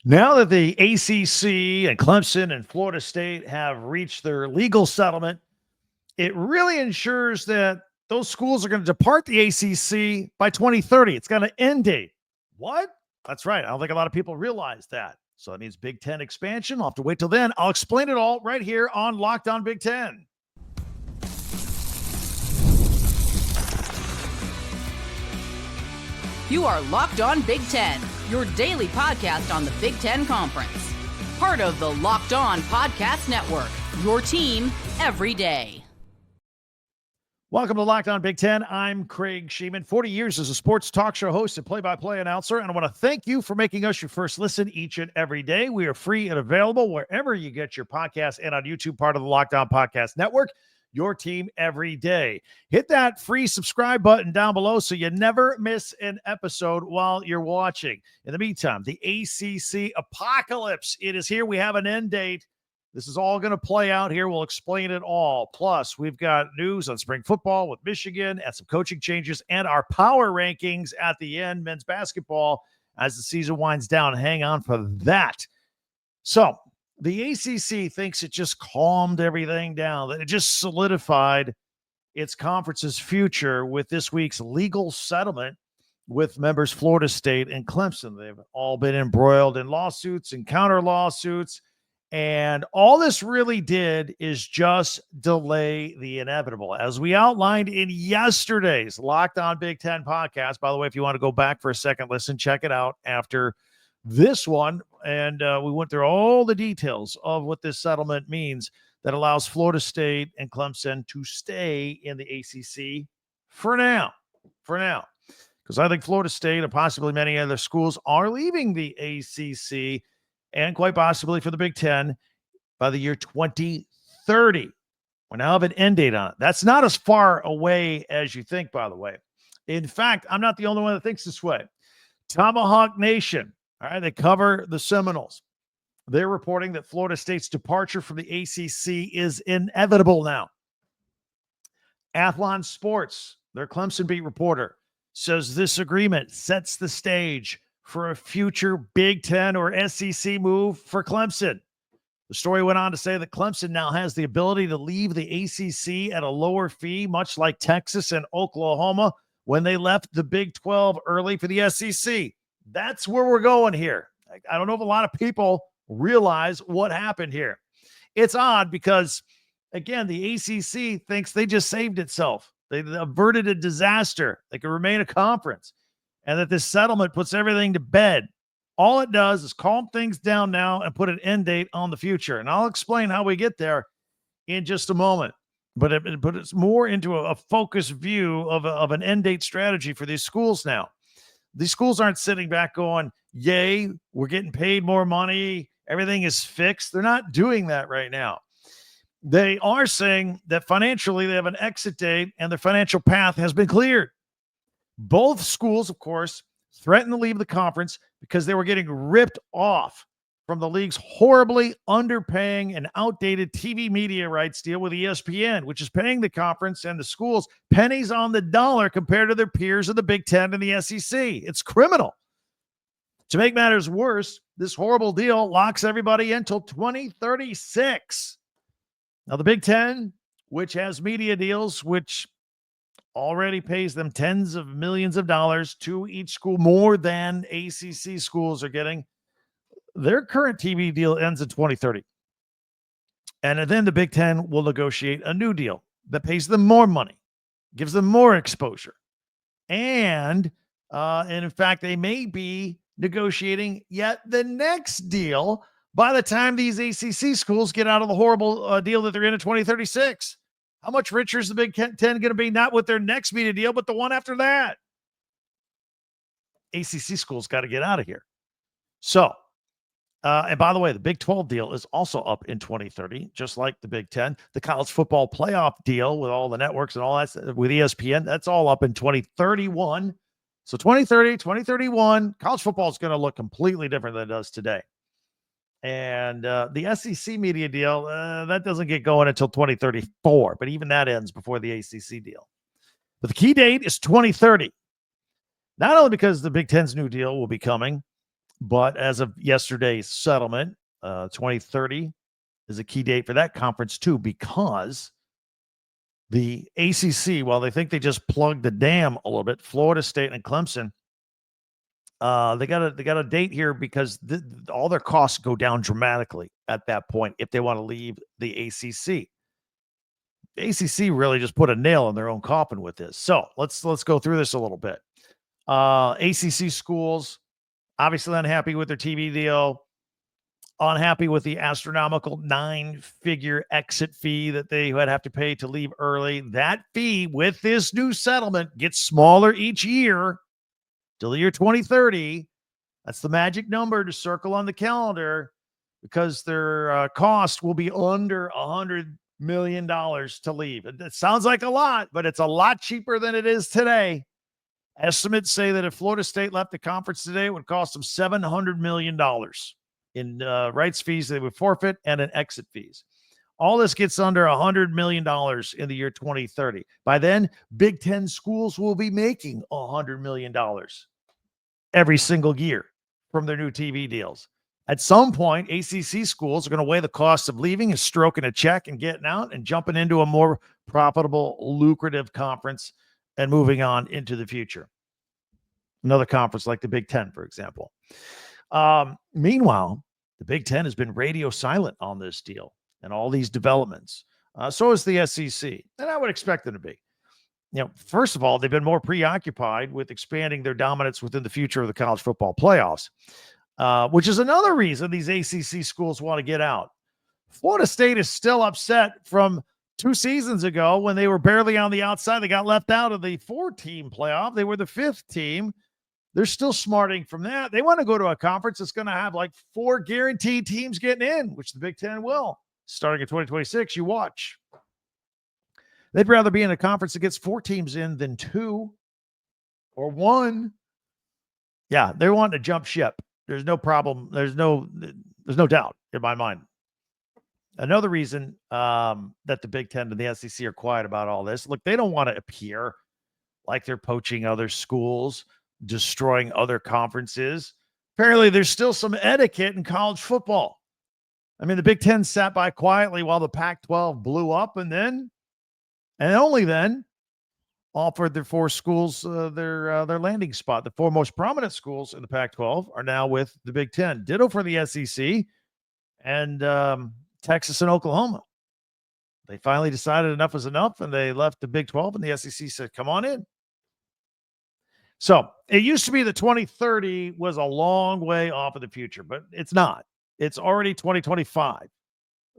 Now that the ACC and Clemson and Florida State have reached their legal settlement, it really ensures that those schools are going to depart the ACC by 2030. It's got an end date. What? That's right. I don't think a lot of people realize that. So that means Big Ten expansion. I'll have to wait till then. I'll explain it all right here on Locked On Big Ten. You are Locked On Big Ten, your daily podcast on the Big Ten Conference. Part of the Locked On Podcast Network, your team every day. Welcome to Locked On Big Ten. I'm Craig Sheeman, 40 years as a sports talk show host and play-by-play announcer, and I want to thank you for making us your first listen each and every day. We are free and available wherever you get your podcasts and on YouTube, part of the Locked On Podcast Network, your team every day. Hit that free subscribe button down below so you never miss an episode while you're watching. In the meantime, the ACC apocalypse, it is here. We have an end date. This is all going to play out here. We'll explain it all. Plus, we've got news on spring football with Michigan and some coaching changes and our power rankings at the end, men's basketball, as the season winds down. Hang on for that. So, the ACC thinks it just calmed everything down, that it just solidified its conference's future with this week's legal settlement with members Florida State and Clemson. They've all been embroiled in lawsuits and counter lawsuits. And all this really did is just delay the inevitable. As we outlined in yesterday's Locked On Big Ten podcast, by the way, if you want to go back for a second, listen, check it out after this one. And we went through all the details of what this settlement means that allows Florida State and Clemson to stay in the ACC for now. Because I think Florida State and possibly many other schools are leaving the ACC and quite possibly for the Big Ten by the year 2030. We now have an end date on it. That's not as far away as you think, by the way. In fact, I'm not the only one that thinks this way. Tomahawk Nation, all right, they cover the Seminoles. They're reporting that Florida State's departure from the ACC is inevitable now. Athlon Sports, their Clemson beat reporter, says this agreement sets the stage for a future Big Ten or SEC move for Clemson. The story went on to say that Clemson now has the ability to leave the ACC at a lower fee, much like Texas and Oklahoma when they left the Big 12 early for the SEC. That's where we're going here. I don't know if a lot of people realize what happened here. It's odd because, again, the ACC thinks they just saved itself. They averted a disaster. They could remain a conference. And that this settlement puts everything to bed. All it does is calm things down now and put an end date on the future. And I'll explain how we get there in just a moment. But it's more into a focused view of an end date strategy for these schools now. These schools aren't sitting back going, yay, we're getting paid more money. Everything is fixed. They're not doing that right now. They are saying that financially they have an exit date and their financial path has been cleared. Both schools, of course, threatened to leave the conference because they were getting ripped off from the league's horribly underpaying and outdated TV media rights deal with ESPN, which is paying the conference and the schools pennies on the dollar compared to their peers of the Big Ten and the SEC. It's criminal. To make matters worse, this horrible deal locks everybody until 2036. Now, the Big Ten, which has media deals, which already pays them tens of millions of dollars to each school, more than ACC schools are getting. Their current TV deal ends in 2030. And then the Big Ten will negotiate a new deal that pays them more money, gives them more exposure. And in fact, they may be negotiating yet the next deal by the time these ACC schools get out of the horrible deal that they're in 2036. How much richer is the Big Ten going to be? Not with their next media deal, but the one after that. ACC schools got to get out of here. So, and by the way, the Big 12 deal is also up in 2030, just like the Big Ten. The college football playoff deal with all the networks and all that with ESPN, that's all up in 2031. So 2030, 2031, college football is going to look completely different than it does today. And the SEC media deal, that doesn't get going until 2034, but even that ends before the ACC deal. But the key date is 2030. Not only because the Big Ten's new deal will be coming, But as of yesterday's settlement, 2030 is a key date for that conference too, because the ACC, while they think they just plugged the dam a little bit, Florida State and Clemson, they got a date here because all their costs go down dramatically at that point if they want to leave the ACC. The ACC really just put a nail in their own coffin with this. So let's go through this a little bit. ACC schools obviously unhappy with their TV deal, unhappy with the astronomical 9-figure exit fee that they would have to pay to leave early. That fee with this new settlement gets smaller each year till the year 2030. That's the magic number to circle on the calendar, because their cost will be under $100 million to leave. It sounds like a lot, but it's a lot cheaper than it is today. Estimates say that if Florida State left the conference today, it would cost them $700 million in rights fees they would forfeit and in exit fees. All this gets under $100 million in the year 2030. By then, Big Ten schools will be making $100 million every single year from their new TV deals. At some point, ACC schools are going to weigh the cost of leaving and stroking a check and getting out and jumping into a more profitable, lucrative conference and moving on into the future. Another conference like the Big Ten, for example. Meanwhile, the Big Ten has been radio silent on this deal and all these developments. So is the SEC, and I would expect them to be. First of all, they've been more preoccupied with expanding their dominance within the future of the college football playoffs, which is another reason these ACC schools want to get out. Florida State is still upset from 2 seasons ago when they were barely on the outside. They got left out of the 4-team playoff. They were the 5th team. They're still smarting from that. They want to go to a conference that's going to have like 4 guaranteed teams getting in, which the Big Ten will. Starting in 2026, you watch. They'd rather be in a conference that gets 4 teams in than 2 or 1. Yeah, they want to jump ship. There's no problem. There's no doubt in my mind. Another reason that the Big Ten and the SEC are quiet about all this, look, they don't want to appear like they're poaching other schools, destroying other conferences. Apparently, there's still some etiquette in college football. I mean, the Big Ten sat by quietly while the Pac-12 blew up, and only then, offered their 4 schools their landing spot. The 4 most prominent schools in the Pac-12 are now with the Big Ten. Ditto for the SEC and Texas and Oklahoma. They finally decided enough was enough, and they left the Big 12, and the SEC said, come on in. So it used to be that 2030 was a long way off in the future, but it's not. It's already 2025.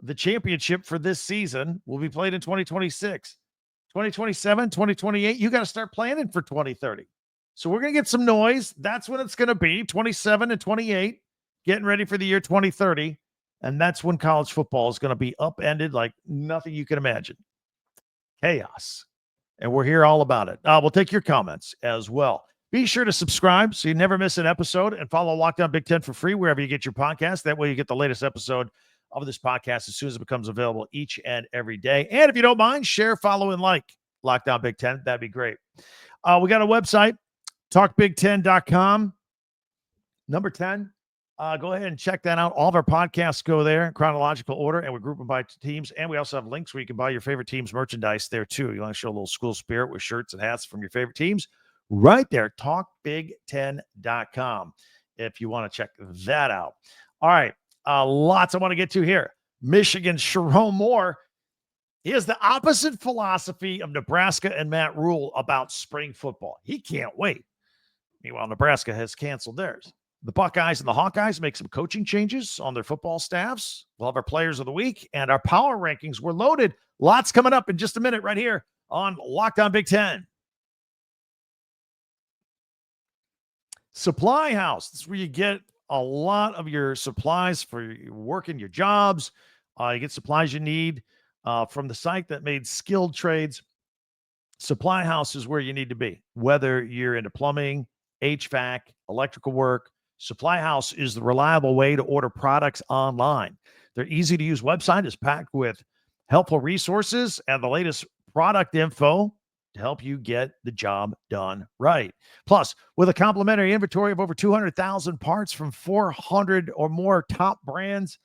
The championship for this season will be played in 2026. 2027, 2028, you got to start planning for 2030. So we're going to get some noise. That's when it's going to be, 27 and 28, getting ready for the year 2030. And that's when college football is going to be upended like nothing you can imagine. Chaos. And we're here all about it. We'll take your comments as well. Be sure to subscribe so you never miss an episode, and follow Locked On Big Ten for free wherever you get your podcast. That way you get the latest episode of this podcast as soon as it becomes available each and every day. And if you don't mind, share, follow, and like Locked On Big Ten. That'd be great. We got a website, talkbig10.com. Number 10. Go ahead and check that out. All of our podcasts go there in chronological order, and we group them by teams. And we also have links where you can buy your favorite team's merchandise there too. You want to show a little school spirit with shirts and hats from your favorite teams? Right there, talkbig10.com if you want to check that out. All right, lots I want to get to here. Michigan's Sherrone Moore. He has the opposite philosophy of Nebraska and Matt Rule about spring football. He can't wait. Meanwhile, Nebraska has canceled theirs. The Buckeyes and the Hawkeyes make some coaching changes on their football staffs. We'll have our players of the week and our power rankings. We're loaded. Lots coming up in just a minute right here on Locked On Big Ten. Supply House. This is where you get a lot of your supplies for your work and your jobs. You get supplies you need from the site that made skilled trades. Supply House is where you need to be. Whether you're into plumbing, HVAC, electrical work, Supply House is the reliable way to order products online. Their easy-to-use website is packed with helpful resources and the latest product info to help you get the job done right. Plus, with a complimentary inventory of over 200,000 parts from 400 or more top brands,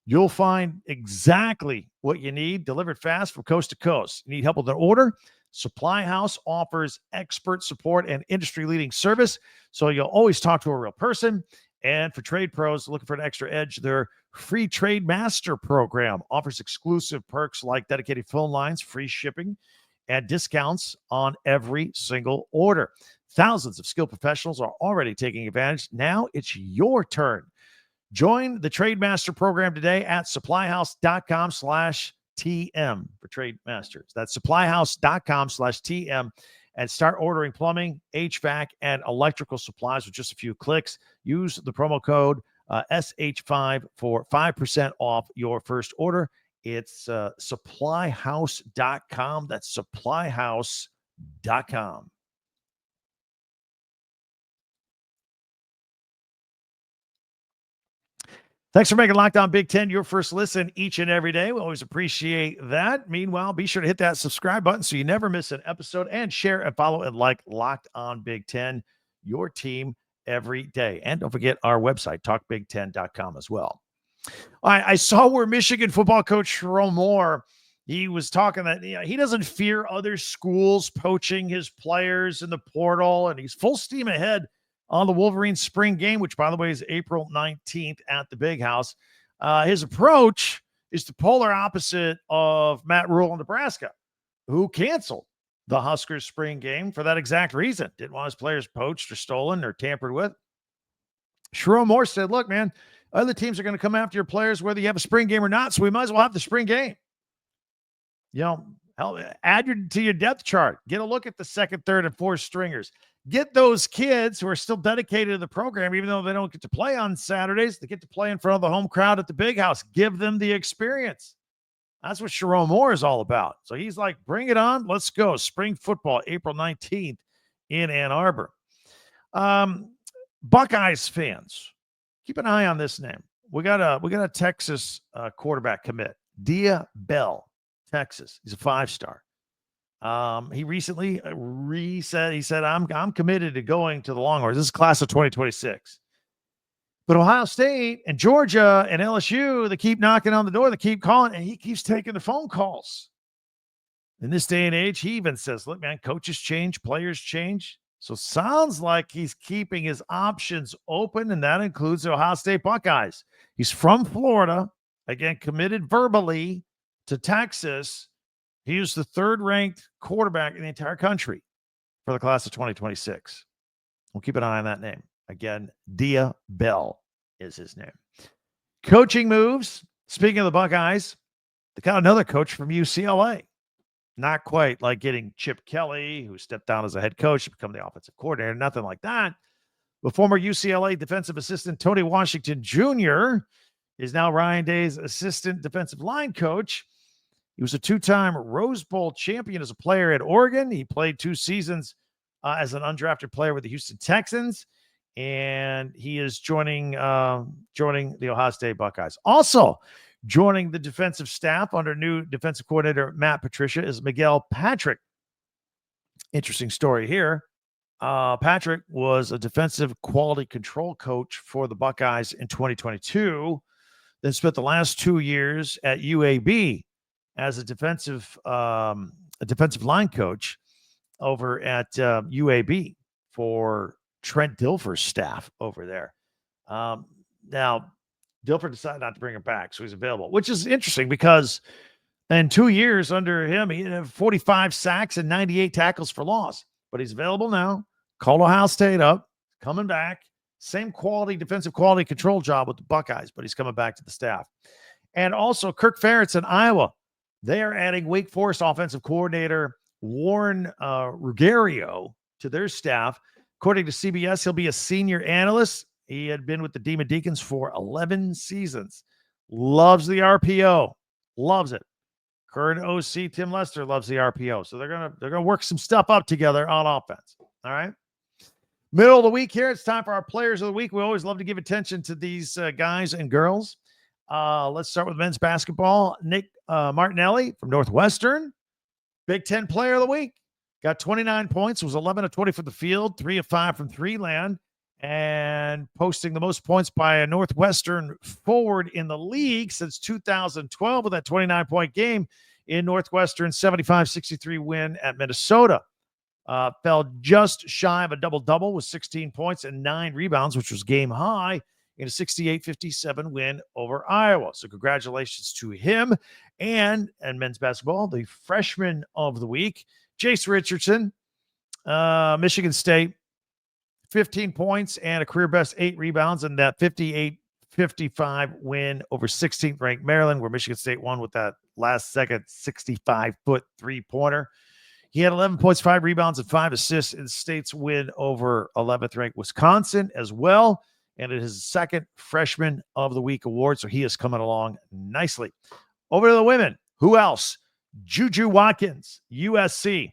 you'll find exactly what you need delivered fast from coast to coast. You need help with an order? Supply House offers expert support and industry-leading service, so you'll always talk to a real person. And for trade pros looking for an extra edge, their free Trade Master program offers exclusive perks like dedicated phone lines, free shipping, and discounts on every single order. Thousands of skilled professionals are already taking advantage. Now it's your turn. Join the Trade Master program today at supplyhouse.com/TM for Trade Masters. That's supplyhouse.com/TM and start ordering plumbing, HVAC, and electrical supplies with just a few clicks. Use the promo code SH5 for 5% off your first order. It's supplyhouse.com. That's supplyhouse.com. Thanks for making Locked On Big Ten your first listen each and every day. We always appreciate that. Meanwhile, be sure to hit that subscribe button so you never miss an episode, and share and follow and like Locked On Big Ten, your team every day. And don't forget our website, talkbig10.com as well. I saw where Michigan football coach Sherrone Moore, he was talking that he doesn't fear other schools poaching his players in the portal, and he's full steam ahead on the Wolverines spring game, which, by the way, is April 19th at the Big House. His approach is the polar opposite of Matt Rule in Nebraska, who canceled the Huskers spring game for that exact reason. Didn't want his players poached or stolen or tampered with. Sherrone Moore said, look, man, other teams are going to come after your players whether you have a spring game or not, so we might as well have the spring game. Add to your depth chart. Get a look at the second, third, and fourth stringers. Get those kids who are still dedicated to the program, even though they don't get to play on Saturdays, they get to play in front of the home crowd at the Big House. Give them the experience. That's what Sherrone Moore is all about. So he's like, bring it on. Let's go. Spring football, April 19th in Ann Arbor. Buckeyes fans, keep an eye on this name. We got a Texas quarterback commit, Dia Bell, Texas. He's a 5-star. He recently said, I'm committed to going to the Longhorns. This is class of 2026. But Ohio State and Georgia and LSU, they keep knocking on the door, they keep calling, and he keeps taking the phone calls. In this day and age, he even says, look, man, coaches change, players change. So sounds like he's keeping his options open, and that includes the Ohio State Buckeyes. He's from Florida, again, committed verbally to Texas. He was the third-ranked quarterback in the entire country for the class of 2026. We'll keep an eye on that name. Again, Dia Bell is his name. Coaching moves. Speaking of the Buckeyes, they got another coach from UCLA. Not quite like getting Chip Kelly, who stepped down as a head coach to become the offensive coordinator, nothing like that. The former UCLA defensive assistant Tony Washington Jr. is now Ryan Day's assistant defensive line coach. He was a 2-time Rose Bowl champion as a player at Oregon. He played 2 seasons as an undrafted player with the Houston Texans, and he is joining the Ohio State Buckeyes. Also joining the defensive staff under new defensive coordinator Matt Patricia is Miguel Patrick. Interesting story here. Patrick was a defensive quality control coach for the Buckeyes in 2022, then spent the last 2 years at UAB as a defensive line coach over at UAB for Trent Dilfer's staff over there. Now, Dilfer decided not to bring him back, so he's available, which is interesting because in 2 years under him, he had 45 sacks and 98 tackles for loss. But he's available now. Called Ohio State up, coming back. Same quality, defensive quality control job with the Buckeyes, but he's coming back to the staff. And also Kirk Ferentz in Iowa. They are adding Wake Forest offensive coordinator Warren Ruggiero to their staff. According to CBS, he'll be a senior analyst. He had been with the Demon Deacons for 11 seasons. Loves the RPO. Loves it. Current OC Tim Lester loves the RPO. So they're gonna work some stuff up together on offense. All right. Middle of the week here. It's time for our players of the week. We always love to give attention to these guys and girls. Let's start with men's basketball. Nick Martinelli from Northwestern, Big Ten Player of the Week. Got 29 points, was 11 of 20 from the field, 3 of 5 from three land, and posting the most points by a Northwestern forward in the league since 2012 with that 29-point game in Northwestern's 75-63 win at Minnesota. Fell just shy of a double-double with 16 points and 9 rebounds, which was game high in a 68-57 win over Iowa. So congratulations to him. And men's basketball, the freshman of the week, Jace Richardson, Michigan State, 15 points and a career best 8 rebounds in that 58-55 win over 16th ranked Maryland, where Michigan State won with that last second 65-foot three-pointer. He had 11 points, 5 rebounds, and 5 assists in the state's win over 11th ranked Wisconsin as well. And it is his second freshman of the week award. So he is coming along nicely. Over to the women. Who else? Juju Watkins, USC.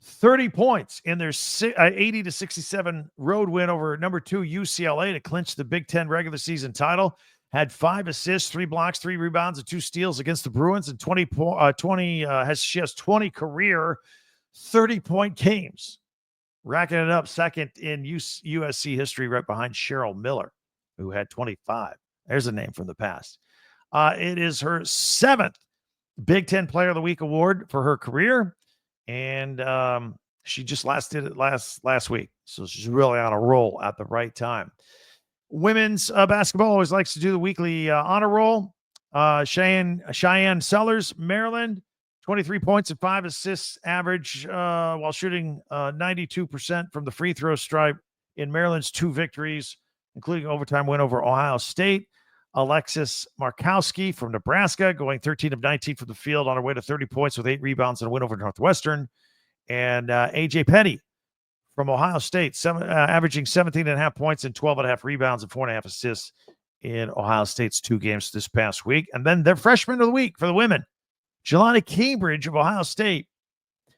30 points in their 80-67 road win over number 2 UCLA to clinch the Big Ten regular season title. Had 5 assists, 3 blocks, 3 rebounds, and 2 steals against the Bruins, and she has 20 career 30-point games, racking it up second in USC history, right behind Cheryl Miller, who had 25. There's a name from the past. It is her 7th Big Ten Player of the Week award for her career, and she just did it last week, so she's really on a roll at the right time. Women's basketball always likes to do the weekly honor roll. Cheyenne Sellers, Maryland, 23 points and 5 assists average while shooting 92% from the free throw stripe in Maryland's 2 victories, including overtime win over Ohio State. Alexis Markowski from Nebraska going 13 of 19 from the field on her way to 30 points with 8 rebounds and a win over Northwestern. And AJ Petty from Ohio State, averaging 17.5 points and 12.5 rebounds and 4.5 assists in Ohio State's 2 games this past week. And then their freshman of the week for the women, Jelani Cambridge of Ohio State.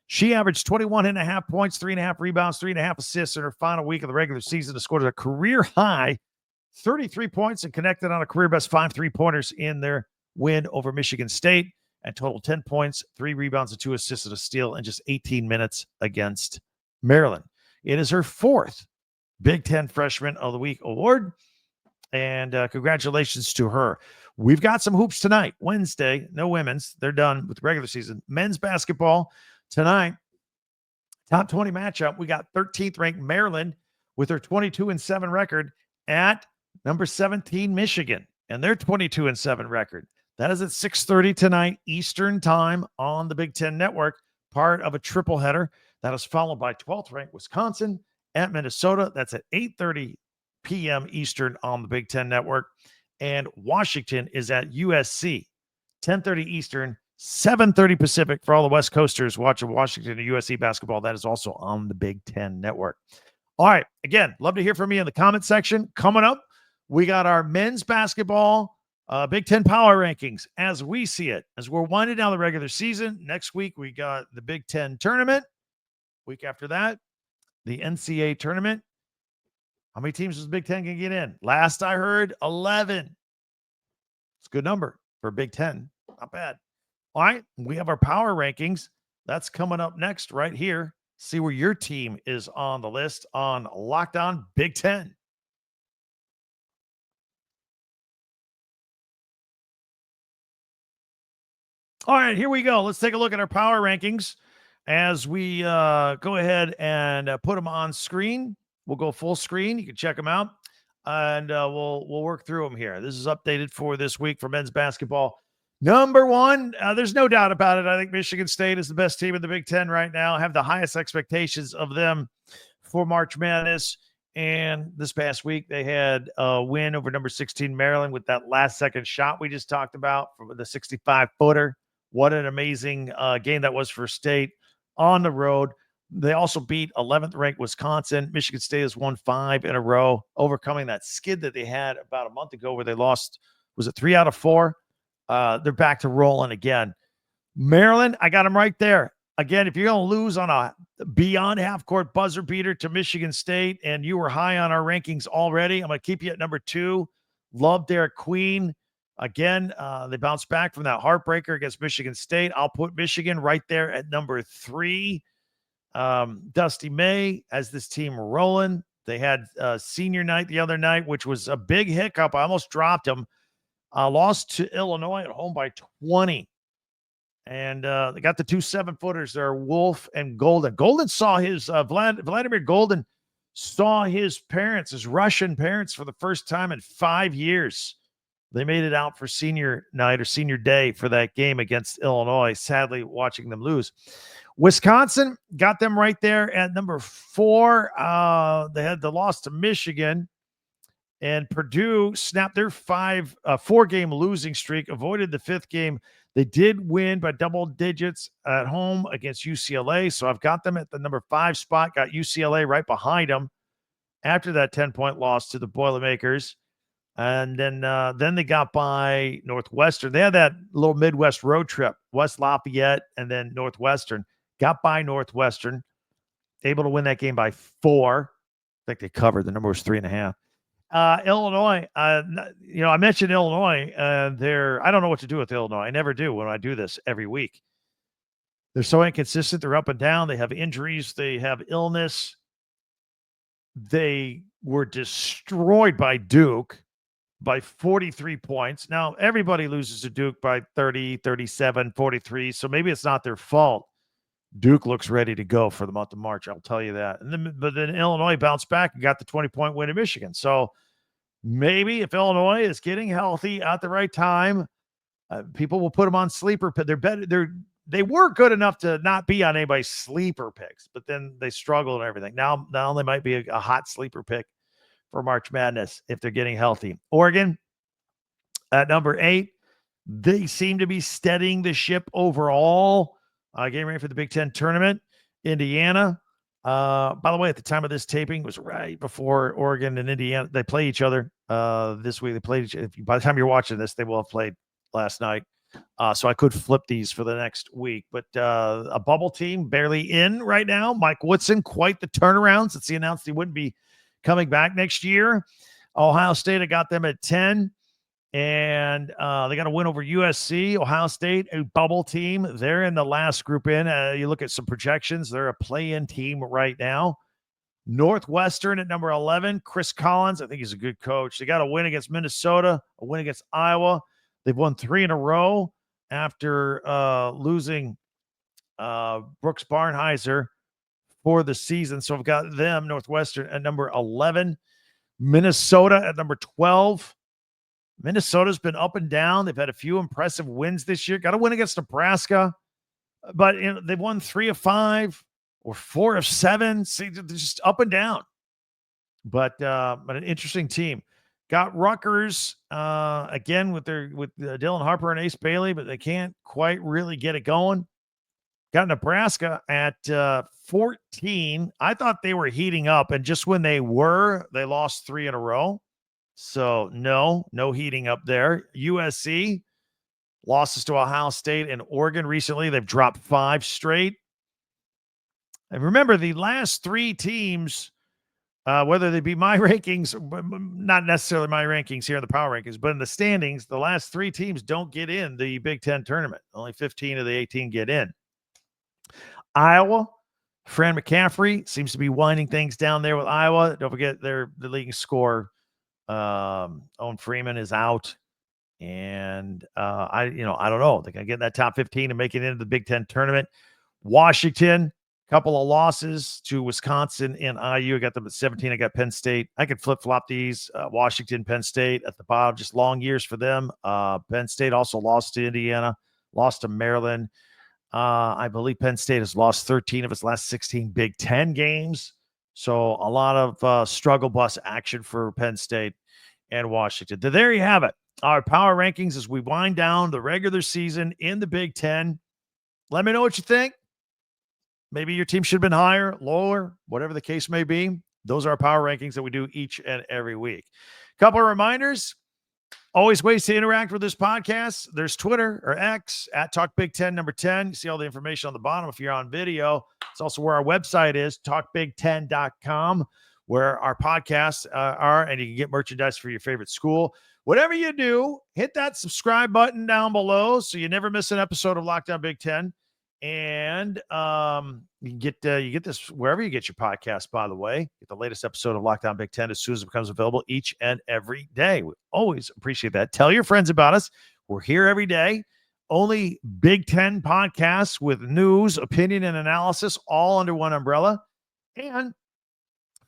She averaged 21.5 points, 3.5 rebounds, 3.5 assists in her final week of the regular season to score a career high 33 points and connected on a career best 5 3-pointers in their win over Michigan State, and total 10 points, 3 rebounds, and 2 assists and a steal in just 18 minutes against Maryland. It is her 4th Big Ten Freshman of the Week award, and congratulations to her. We've got some hoops tonight, Wednesday. No women's. They're done with the regular season. Men's basketball tonight, top 20 matchup. We got 13th ranked Maryland with their 22-7 record at number 17 Michigan and their 22-7 record. That is at 6:30 tonight Eastern time on the Big Ten Network, part of a triple header that is followed by 12th ranked Wisconsin at Minnesota. That's at 8:30 p.m. Eastern on the Big Ten Network. And Washington is at USC, 10:30 Eastern, 7:30 Pacific for all the West Coasters watching Washington and USC basketball. That is also on the Big Ten Network. All right. Again, love to hear from you in the comment section. Coming up, we got our men's basketball Big Ten power rankings as we see it, as we're winding down the regular season. Next week, we got the Big Ten tournament. Week after that, the NCAA tournament. How many teams does the Big Ten can get in? Last I heard, 11. It's a good number for Big Ten. Not bad. All right. We have our power rankings. That's coming up next right here. See where your team is on the list on Locked On Big Ten. All right, here we go. Let's take a look at our power rankings as we go ahead and put them on screen. We'll go full screen. You can check them out, and we'll work through them here. This is updated for this week for men's basketball. Number 1, there's no doubt about it. I think Michigan State is the best team in the Big Ten right now. I have the highest expectations of them for March Madness. And this past week, they had a win over number 16 Maryland with that last-second shot we just talked about for the 65-footer. What an amazing game that was for State on the road. They also beat 11th-ranked Wisconsin. Michigan State has won 5 in a row, overcoming that skid that they had about a month ago where they lost, was it 3 out of 4? They're back to rolling again. Maryland, I got them right there. Again, if you're going to lose on a beyond half-court buzzer beater to Michigan State and you were high on our rankings already, I'm going to keep you at number 2. Love Derek Queen. Again, they bounced back from that heartbreaker against Michigan State. I'll put Michigan right there at number 3. Dusty May has this team rolling. They had senior night the other night, which was a big hiccup. I almost dropped them. Lost to Illinois at home by 20. And they got the 2 7-footers there, Wolf and Golden. Golden saw his Vladimir Golden saw his parents, his Russian parents, for the first time in 5 years. They made it out for senior night or senior day for that game against Illinois, sadly watching them lose. Wisconsin got them right there at number 4. They had the loss to Michigan, and Purdue snapped their 4-game losing streak, avoided the 5th game. They did win by double digits at home against UCLA. So I've got them at the number 5 spot, got UCLA right behind them after that 10-point loss to the Boilermakers. And then they got by Northwestern. They had that little Midwest road trip, West Lafayette and then Northwestern. Got by Northwestern, able to win that game by 4. I think they covered. The number was 3.5. Illinois, I mentioned Illinois. I don't know what to do with Illinois. I never do when I do this every week. They're so inconsistent. They're up and down. They have injuries. They have illness. They were destroyed by Duke by 43 points. Now, everybody loses to Duke by 30, 37, 43. So maybe it's not their fault. Duke looks ready to go for the month of March. I'll tell you that. But then Illinois bounced back and got the 20-point win in Michigan. So maybe if Illinois is getting healthy at the right time, people will put them on sleeper pick. They're better. They were good enough to not be on anybody's sleeper picks, but then they struggled and everything. Now they might be a hot sleeper pick for March Madness if they're getting healthy. Oregon at number 8. They seem to be steadying the ship overall. Getting ready for the Big Ten tournament. Indiana, by the way, at the time of this taping, was right before Oregon and Indiana. They play each other this week. They played each other. By the time you're watching this, they will have played last night. So I could flip these for the next week. But a bubble team barely in right now. Mike Woodson, quite the turnaround since he announced he wouldn't be coming back next year. Ohio State, I got them at 10. And they got a win over USC. Ohio State, a bubble team. They're in the last group in. You look at some projections. They're a play-in team right now. Northwestern at number 11. Chris Collins, I think he's a good coach. They got a win against Minnesota, a win against Iowa. They've won 3 in a row after losing Brooks Barnheiser for the season. So I've got them, Northwestern, at number 11. Minnesota at number 12. Minnesota's been up and down. They've had a few impressive wins this year. Got a win against Nebraska, but they've won 3 of 5 or 4 of 7. See, they're just up and down. But an interesting team. Got Rutgers again with Dylan Harper and Ace Bailey, but they can't quite really get it going. Got Nebraska at 14. I thought they were heating up, and just when they lost 3 in a row. So no heating up there. USC losses to Ohio State and Oregon recently. They've dropped 5 straight. And remember, the last 3 teams, whether they be my rankings, not necessarily my rankings here in the power rankings, but in the standings, the last 3 teams don't get in the Big Ten tournament. Only 15 of the 18 get in. Iowa, Fran McCaffrey seems to be winding things down there with Iowa. Don't forget the leading scorer. Owen Freeman is out, and I don't know. They're gonna get in that top 15 and make it into the Big Ten tournament. Washington, couple of losses to Wisconsin and IU. I got them at 17. I got Penn State. I could flip-flop these. Washington, Penn State at the bottom, just long years for them. Penn State also lost to Indiana, lost to Maryland. I believe Penn State has lost 13 of its last 16 Big Ten games. So a lot of struggle bus action for Penn State and Washington. There you have it. Our power rankings as we wind down the regular season in the Big Ten. Let me know what you think. Maybe your team should have been higher, lower, whatever the case may be. Those are our power rankings that we do each and every week. Couple of reminders. Always ways to interact with this podcast. There's Twitter or X at Talk Big Ten number 10. You see all the information on the bottom if you're on video. It's also where our website is, talkbig10.com, where our podcasts are, and you can get merchandise for your favorite school. Whatever you do, hit that subscribe button down below so you never miss an episode of Locked On Big Ten. And you get this wherever you get your podcast, by the way. Get the latest episode of Lockdown Big Ten as soon as it becomes available each and every day. We always appreciate that. Tell your friends about us. We're here every day. Only Big Ten podcasts with news, opinion, and analysis all under one umbrella. And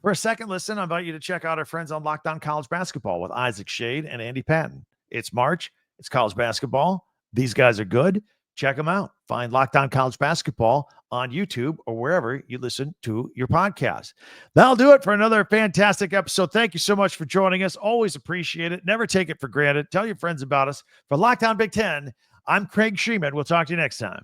for a second listen, I invite you to check out our friends on Lockdown College Basketball with Isaac Shade and Andy Patton. It's March. It's college basketball. These guys are good. Check them out. Find Lockdown College Basketball on YouTube or wherever you listen to your podcast. That'll do it for another fantastic episode. Thank you so much for joining us. Always appreciate it. Never take it for granted. Tell your friends about us. For Lockdown Big Ten, I'm Craig Sheeman. We'll talk to you next time.